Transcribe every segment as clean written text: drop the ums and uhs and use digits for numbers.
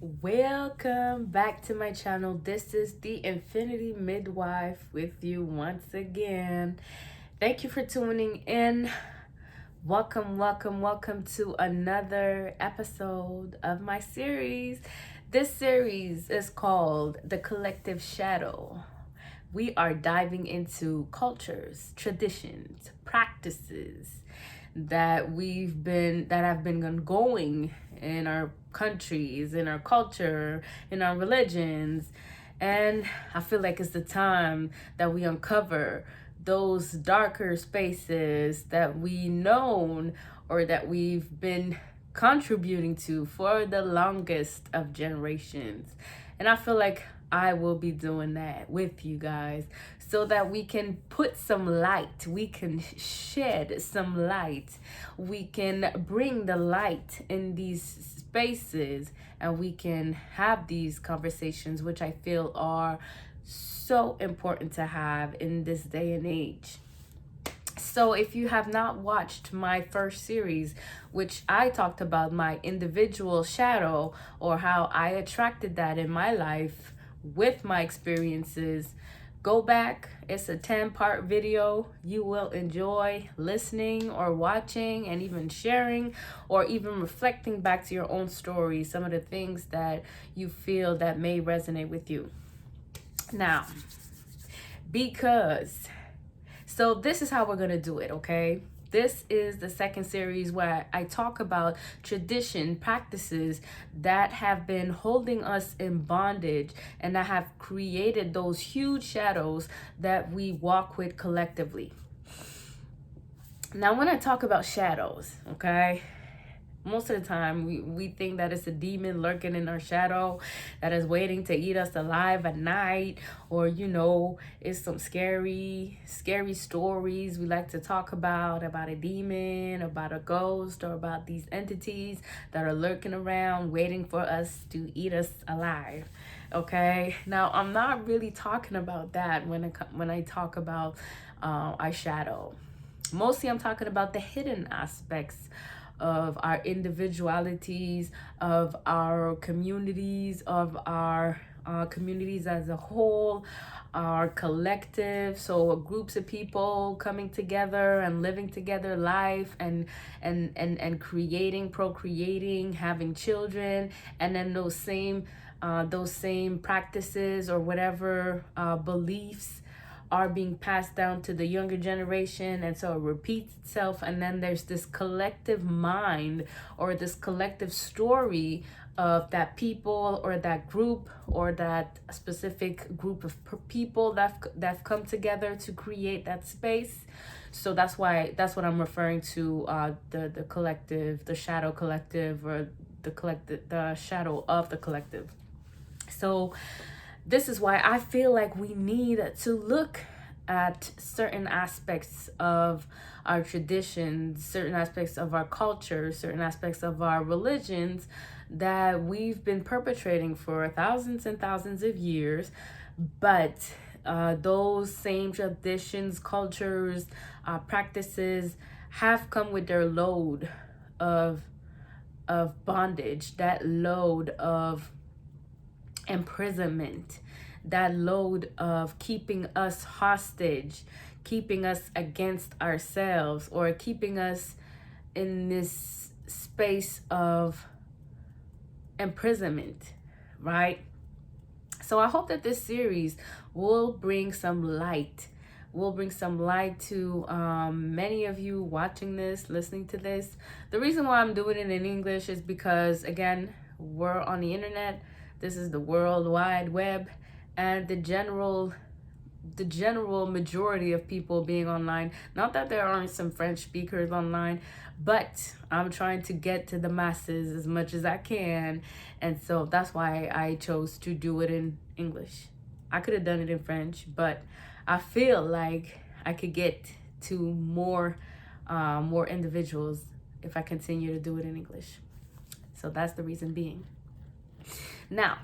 Welcome back to my channel. This is the Infinity Midwife with you once again. Thank you for tuning in. Welcome to another episode of my series. This series is called The Collective Shadow. We are diving into cultures, traditions, practices that have been ongoing in our countries, in our culture, in our religions. And I feel like it's the time that we uncover those darker spaces that we known or that we've been contributing to for the longest of generations. And I feel like I will be doing that with you guys so that we can put some light, we can shed some light, we can bring the light in these spaces, and we can have these conversations, which I feel are so important to have in this day and age. So if you have not watched my first series, which I talked about my individual shadow or how I attracted that in my life with my experiences, go back. It's a 10-part video. You will enjoy listening or watching and even sharing or even reflecting back to your own story, some of the things that you feel that may resonate with you. Now, so this is how we're going to do it, okay? This is the second series where I talk about tradition, practices that have been holding us in bondage and that have created those huge shadows that we walk with collectively. Now, when I talk about shadows, okay, most of the time we think that it's a demon lurking in our shadow that is waiting to eat us alive at night, or it's some scary stories we like to talk about a demon, about a ghost, or about these entities that are lurking around waiting for us to eat us alive. Okay, now I'm not really talking about that when I talk about our shadow. Mostly I'm talking about the hidden aspects of our individualities, of our communities, as a whole, our collective. So groups of people coming together and living together life and creating, procreating, having children, and then those same practices or whatever beliefs are being passed down to the younger generation, and so it repeats itself. And then there's this collective mind or this collective story of that people or that group or that specific group of people that've come together to create that space. So that's what I'm referring to, the collective, the shadow collective, or the shadow of the collective. So this is why I feel like we need to look at certain aspects of our traditions, certain aspects of our culture, certain aspects of our religions that we've been perpetrating for thousands and thousands of years. But those same traditions, cultures, practices have come with their load of bondage, that load of imprisonment, that load of keeping us hostage, keeping us against ourselves, or keeping us in this space of imprisonment, right? So I hope that this series will bring some light. Will bring some light to many of you watching this, listening to this. The reason why I'm doing it in English is because, again, we're on the internet. This is the World Wide Web, and the general majority of people being online. Not that there aren't some French speakers online, but I'm trying to get to the masses as much as I can, and so that's why I chose to do it in English. I could have done it in French, but I feel like I could get to more individuals if I continue to do it in English. So that's the reason being. Now,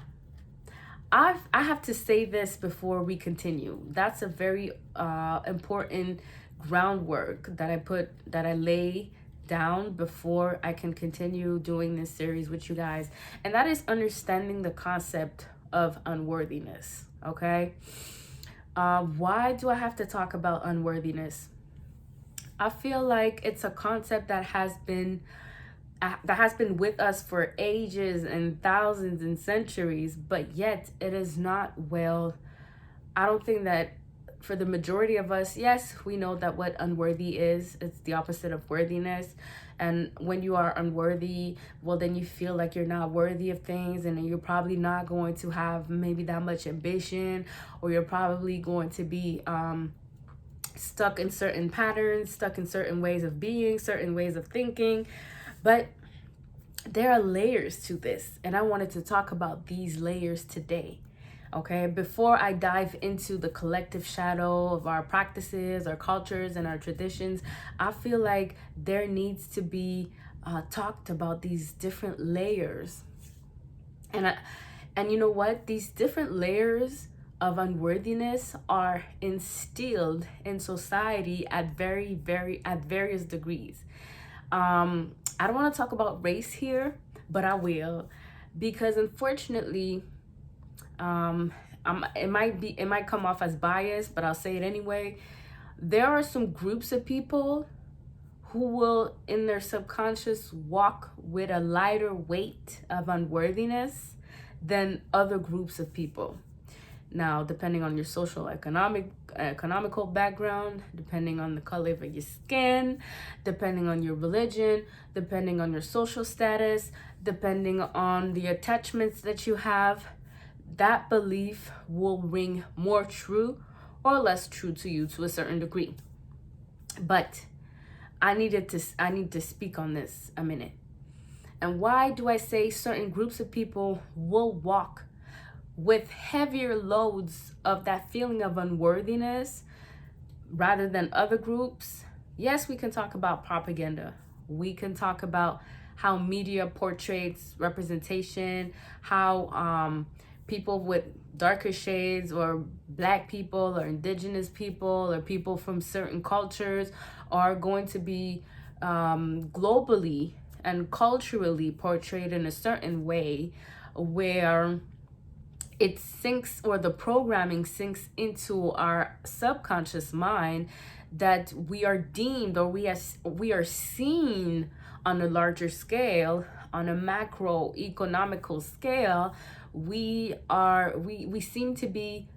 I have to say this before we continue. That's a very important groundwork that I lay down before I can continue doing this series with you guys, and that is understanding the concept of unworthiness. Okay, why do I have to talk about unworthiness? I feel like it's a concept that has been with us for ages and thousands and centuries, but yet it is not well. I don't think that for the majority of us, yes, we know that what unworthy is. It's the opposite of worthiness. And when you are unworthy, well, then you feel like you're not worthy of things, and then you're probably not going to have maybe that much ambition, or you're probably going to be stuck in certain patterns, stuck in certain ways of being, certain ways of thinking. But there are layers to this, and I wanted to talk about these layers today. Okay, before I dive into the collective shadow of our practices, our cultures, and our traditions, I feel like there needs to be talked about these different layers. And you know what? These different layers of unworthiness are instilled in society at various degrees. I don't want to talk about race here, but I will, because unfortunately, it might come off as biased, but I'll say it anyway. There are some groups of people who will, in their subconscious, walk with a lighter weight of unworthiness than other groups of people. Now, depending on your economical background, depending on the color of your skin, depending on your religion, depending on your social status, depending on the attachments that you have, that belief will ring more true or less true to you to a certain degree. But I need to speak on this a minute. And why do I say certain groups of people will walk with heavier loads of that feeling of unworthiness rather than other groups? Yes, we can talk about propaganda. We can talk about how media portrays representation, how people with darker shades, or black people, or indigenous people, or people from certain cultures are going to be globally and culturally portrayed in a certain way where it sinks, or the programming sinks into our subconscious mind, that we are deemed, or we are seen on a larger scale, on a macro economical scale. We seem to be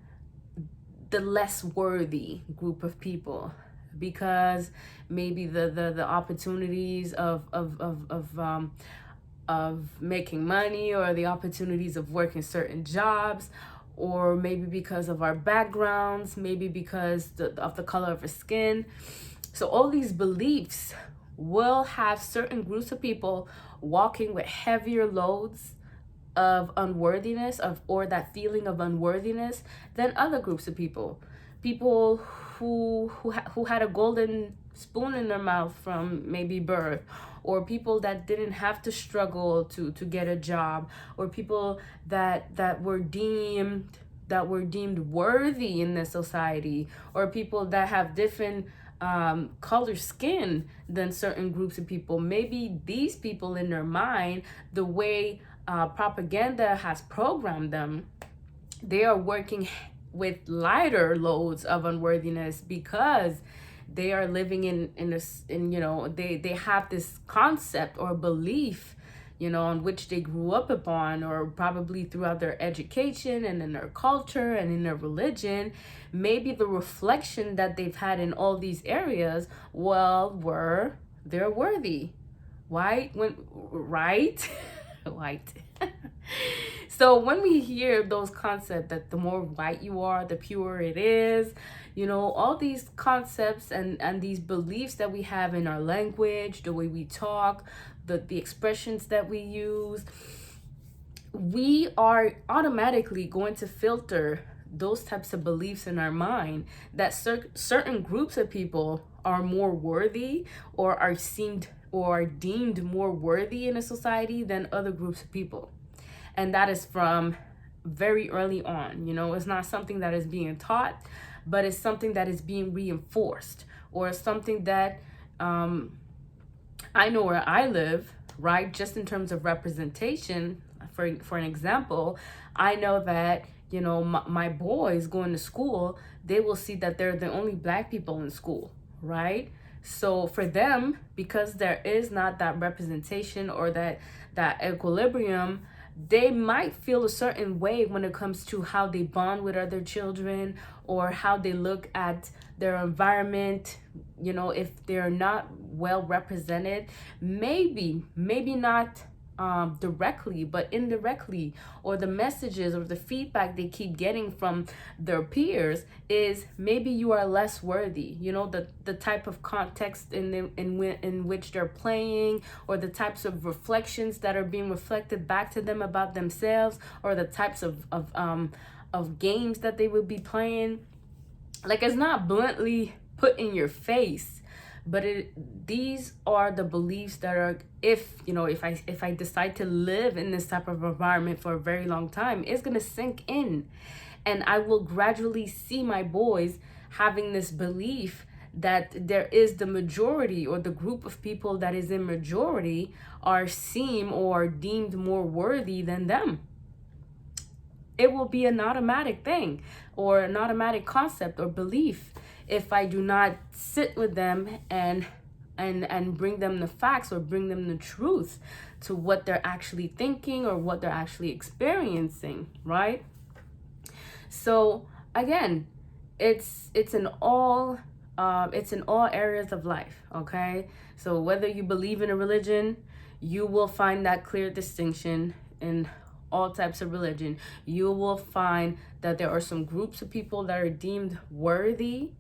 the less worthy group of people, because maybe the opportunities of making money, or the opportunities of working certain jobs, or maybe because of our backgrounds, maybe because of the color of our skin. So all these beliefs will have certain groups of people walking with heavier loads of unworthiness, or that feeling of unworthiness, than other groups of people who had a golden spoon in their mouth from maybe birth, or people that didn't have to struggle to get a job, or people that were deemed worthy in the society, or people that have different color skin than certain groups of people. Maybe these people, in their mind, the way propaganda has programmed them, they are working with lighter loads of unworthiness, because they are living in they have this concept or belief, on which they grew up upon, or probably throughout their education and in their culture and in their religion. Maybe the reflection that they've had in all these areas, they're worthy. Right? White. So when we hear those concepts, that the more white you are, the purer it is, all these concepts and these beliefs that we have in our language, the way we talk, the expressions that we use, we are automatically going to filter those types of beliefs in our mind, that certain groups of people are more worthy, or are deemed more worthy in a society than other groups of people. And that is from very early on. It's not something that is being taught, but it's something that is being reinforced, or something that I know where I live, right? Just in terms of representation, for an example, I know that, my boys going to school, they will see that they're the only black people in school, right? So for them, because there is not that representation or that equilibrium, they might feel a certain way when it comes to how they bond with other children or how they look at their environment. If they're not well represented, maybe not directly, but indirectly, or the messages or the feedback they keep getting from their peers is maybe you are less worthy. The type of context in which they're playing, or the types of reflections that are being reflected back to them about themselves, or the types of games that they would be playing. Like, it's not bluntly put in your face, but these are the beliefs that are, if I decide to live in this type of environment for a very long time, it's going to sink in, and I will gradually see my boys having this belief that there is the majority, or the group of people that is in majority are seen or deemed more worthy than them. It will be an automatic thing, or an automatic concept or belief, if I do not sit with them and bring them the facts, or bring them the truth to what they're actually thinking or what they're actually experiencing, right? So again, it's in all areas of life. Okay, so whether you believe in a religion, you will find that clear distinction in all types of religion. You will find that there are some groups of people that are deemed worthy,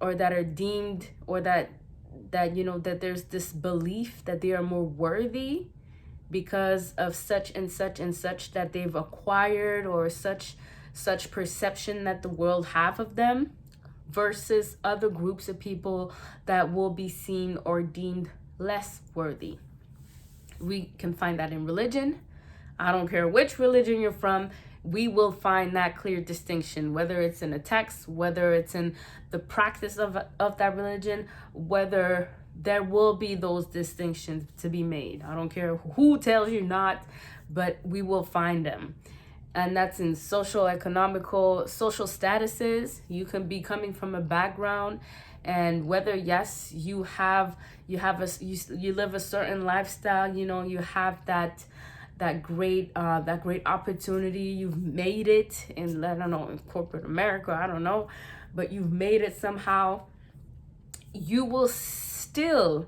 or that are deemed, or that there's this belief that they are more worthy because of such and such and such that they've acquired, or such perception that the world have of them, versus other groups of people that will be seen or deemed less worthy. We can find that in religion. I don't care which religion you're from, we will find that clear distinction, whether it's in a text, whether it's in the practice of that religion, whether there will be those distinctions to be made. I don't care who tells you not, but we will find them. And that's in social, economical, social statuses. You can be coming from a background, and whether, yes, you live a certain lifestyle, you have that great opportunity, you've made it in, I don't know, in corporate America, I don't know, but you've made it somehow, you will still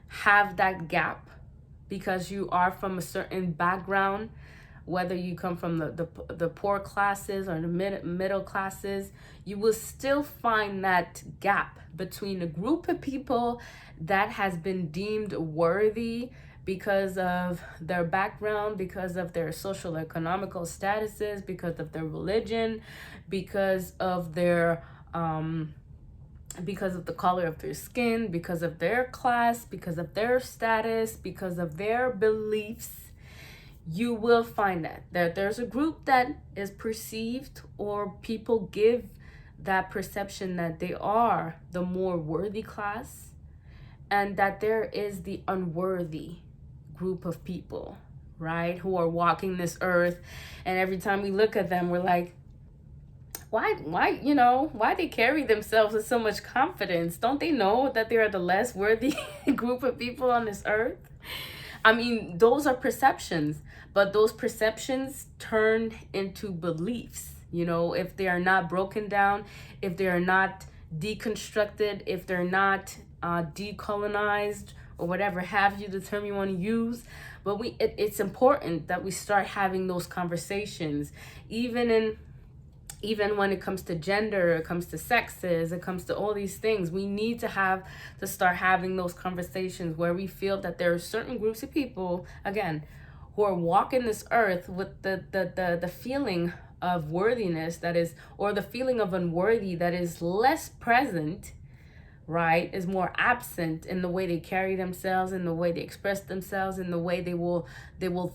have that gap because you are from a certain background. Whether you come from the poor classes or the middle classes, you will still find that gap between a group of people that has been deemed worthy because of their background, because of their social economical statuses, because of their religion, because of their because of the color of their skin, because of their class, because of their status, because of their beliefs. You will find that there's a group that is perceived, or people give that perception that they are the more worthy class, and that there is the unworthy group of people, right, who are walking this earth, and every time we look at them, we're like, why they carry themselves with so much confidence? Don't they know that they are the less worthy group of people on this earth? I mean, those are perceptions, but those perceptions turn into beliefs. If they are not broken down, if they are not deconstructed, if they're not decolonized, or whatever have you, the term you want to use. But it's important that we start having those conversations, even when it comes to gender, it comes to sexes, it comes to all these things. We need to start having those conversations where we feel that there are certain groups of people, again, who are walking this earth with the feeling of worthiness that is, or the feeling of unworthy that is less present, right, is more absent in the way they carry themselves, in the way they express themselves, in the way they will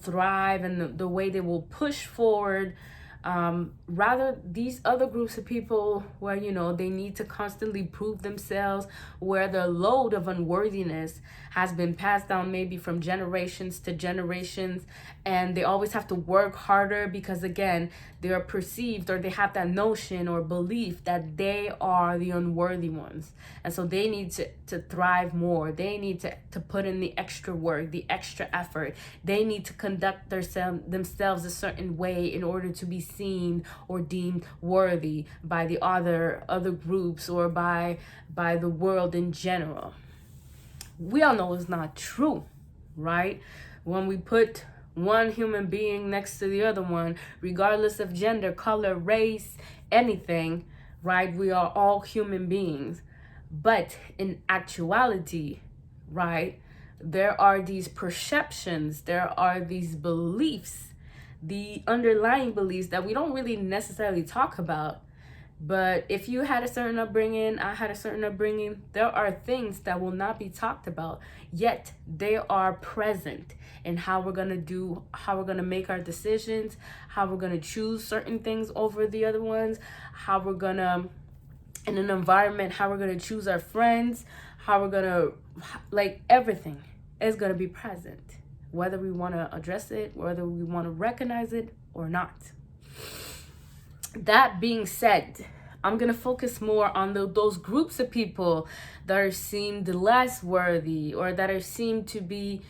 thrive, and the way they will push forward Rather these other groups of people where, you know, they need to constantly prove themselves, where the load of unworthiness has been passed down maybe from generations to generations, and they always have to work harder because, again, they are perceived, or they have that notion or belief that they are the unworthy ones, and so they need to thrive more. They need to put in the extra work, the extra effort. They need to conduct themselves a certain way in order to be seen or deemed worthy by the other groups, or by the world in general. We all know it's not true, right? When we put one human being next to the other one, regardless of gender, color, race, anything, right? We are all human beings. But in actuality, right, there are these perceptions, there are these beliefs, the underlying beliefs that we don't really necessarily talk about. But if you had a certain upbringing, I had a certain upbringing, there are things that will not be talked about, yet they are present in how we're going to do, how we're going to make our decisions, how we're going to choose certain things over the other ones, how we're going to, in an environment, how we're going to choose our friends, how we're going to, like, everything is going to be present, whether we want to address it, whether we want to recognize it or not. That being said, I'm going to focus more on those groups of people that are seemed less worthy, or that are seemed to be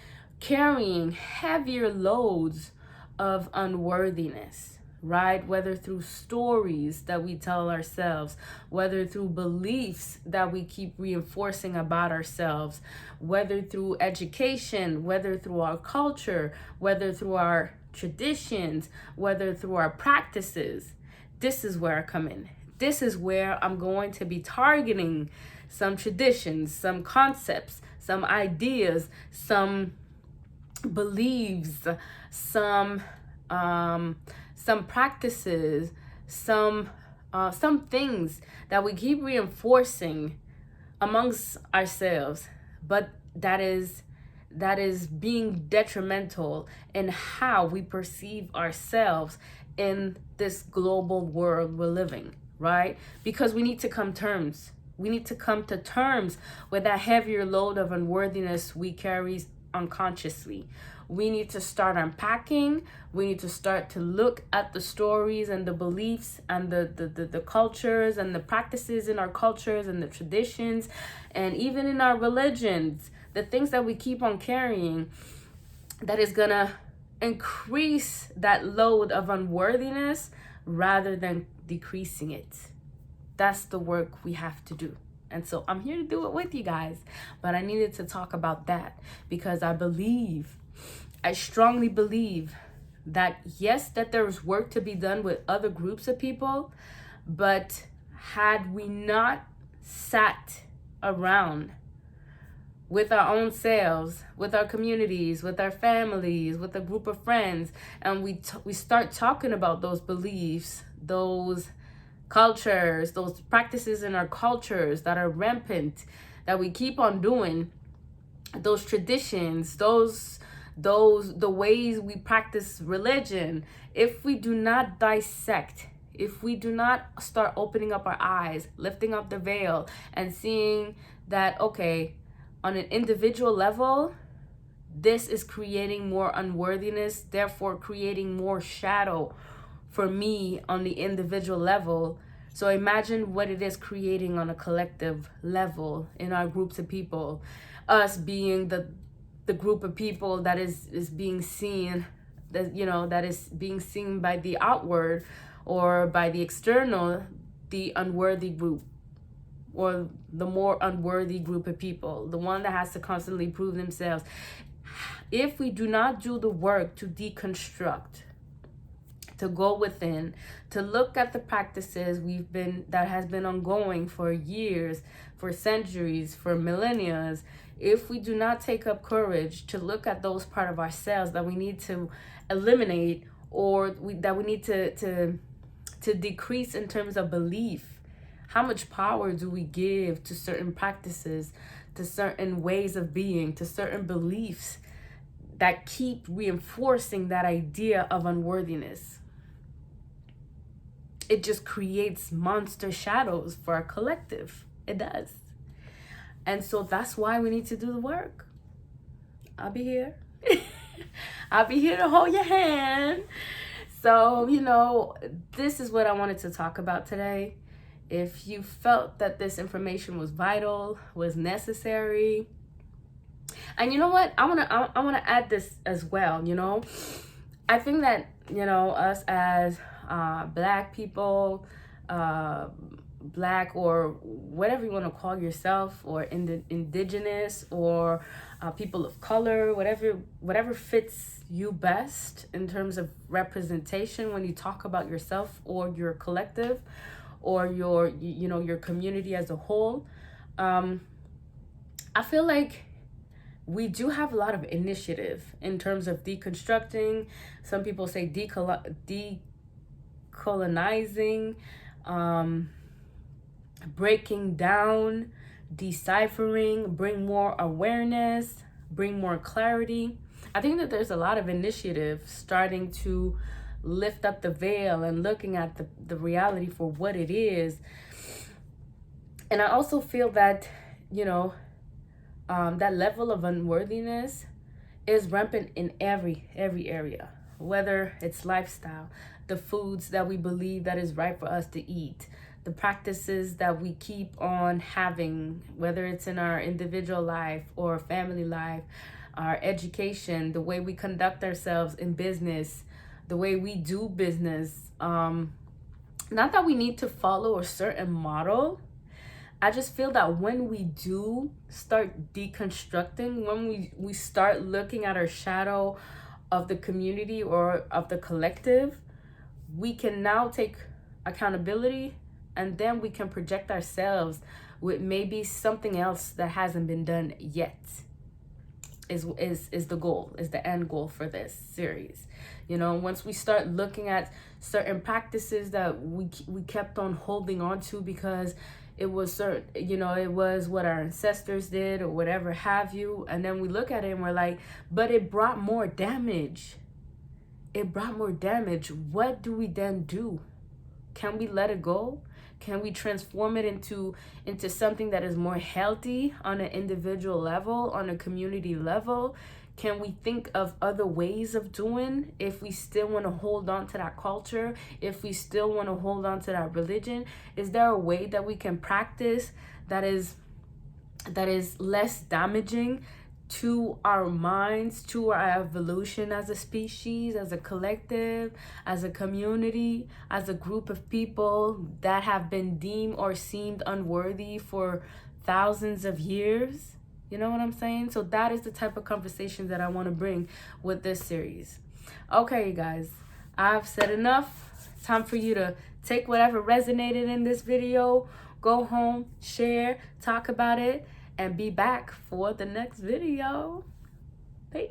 carrying heavier loads of unworthiness, right? Whether through stories that we tell ourselves, whether through beliefs that we keep reinforcing about ourselves, whether through education, whether through our culture, whether through our traditions, whether through our practices. This is where I come in. This is where I'm going to be targeting some traditions, some concepts, some ideas, some beliefs, some practices, some things that we keep reinforcing amongst ourselves, but that is being detrimental in how we perceive ourselves in this global world we're living, right? Because we need to come to terms with that heavier load of unworthiness we carry unconsciously. We need to start unpacking. We need to start to look at the stories and the beliefs and the cultures and the practices in our cultures and the traditions, and even in our religions, the things that we keep on carrying that is gonna increase that load of unworthiness rather than decreasing it. That's the work we have to do. And so I'm here to do it with you guys. But I needed to talk about that because I strongly believe that, yes, that there's work to be done with other groups of people, but had we not sat around with our own selves, with our communities, with our families, with a group of friends, and we start talking about those beliefs, those cultures, those practices in our cultures that are rampant, that we keep on doing, those traditions, the ways we practice religion, if we do not dissect, if we do not start opening up our eyes, lifting up the veil, and seeing that, okay, on an individual level, this is creating more unworthiness, therefore creating more shadow for me on the individual level. So imagine what it is creating on a collective level in our groups of people, us being the group of people that is being seen, that is being seen by the outward or by the external, the unworthy group, or the more unworthy group of people, the one that has to constantly prove themselves. If we do not do the work to deconstruct, to go within, to look at the practices that has been ongoing for years, for centuries, for millennia, if we do not take up courage to look at those part of ourselves that we need to eliminate, or that we need to decrease in terms of belief, how much power do we give to certain practices, to certain ways of being, to certain beliefs that keep reinforcing that idea of unworthiness? it just creates monster shadows for our collective. It does. And so that's why we need to do the work. I'll be here. I'll be here to hold your hand. So, this is what I wanted to talk about today. If you felt that this information was vital, was necessary, and you know what? I wanna add this as well. I think that us as Black people, Black or whatever you want to call yourself, or indigenous, or people of color, whatever fits you best in terms of representation when you talk about yourself or your collective or your community as a whole. I feel like we do have a lot of initiative in terms of deconstructing. Some people say decolonizing, breaking down, deciphering, bring more awareness, bring more clarity. I think that there's a lot of initiative starting to lift up the veil and looking at the reality for what it is. And I also feel that, that level of unworthiness is rampant in every area, whether it's lifestyle, the foods that we believe that is right for us to eat, the practices that we keep on having, whether it's in our individual life or family life, our education, the way we conduct ourselves in business, the way we do business. Not that we need to follow a certain model. I just feel that when we do start deconstructing, when we start looking at our shadow of the community or of the collective, we can now take accountability, and then we can project ourselves with maybe something else that hasn't been done yet. Is the goal, is the end goal for this series. Once we start looking at certain practices that we kept on holding on to because it was certain, it was what our ancestors did or whatever have you, and then we look at it and we're like, but it brought more damage. What do we then do? Can we let it go? Can we transform it into something that is more healthy on an individual level, on a community level? Can we think of other ways of doing if we still want to hold on to that culture, if we still want to hold on to that religion? Is there a way that we can practice that is less damaging to our minds, to our evolution as a species, as a collective, as a community, as a group of people that have been deemed or seemed unworthy for thousands of years? You know what I'm saying? So that is the type of conversation that I want to bring with this series. Okay, you guys, I've said enough. It's time for you to take whatever resonated in this video, go home, share, talk about it, and be back for the next video. Peace.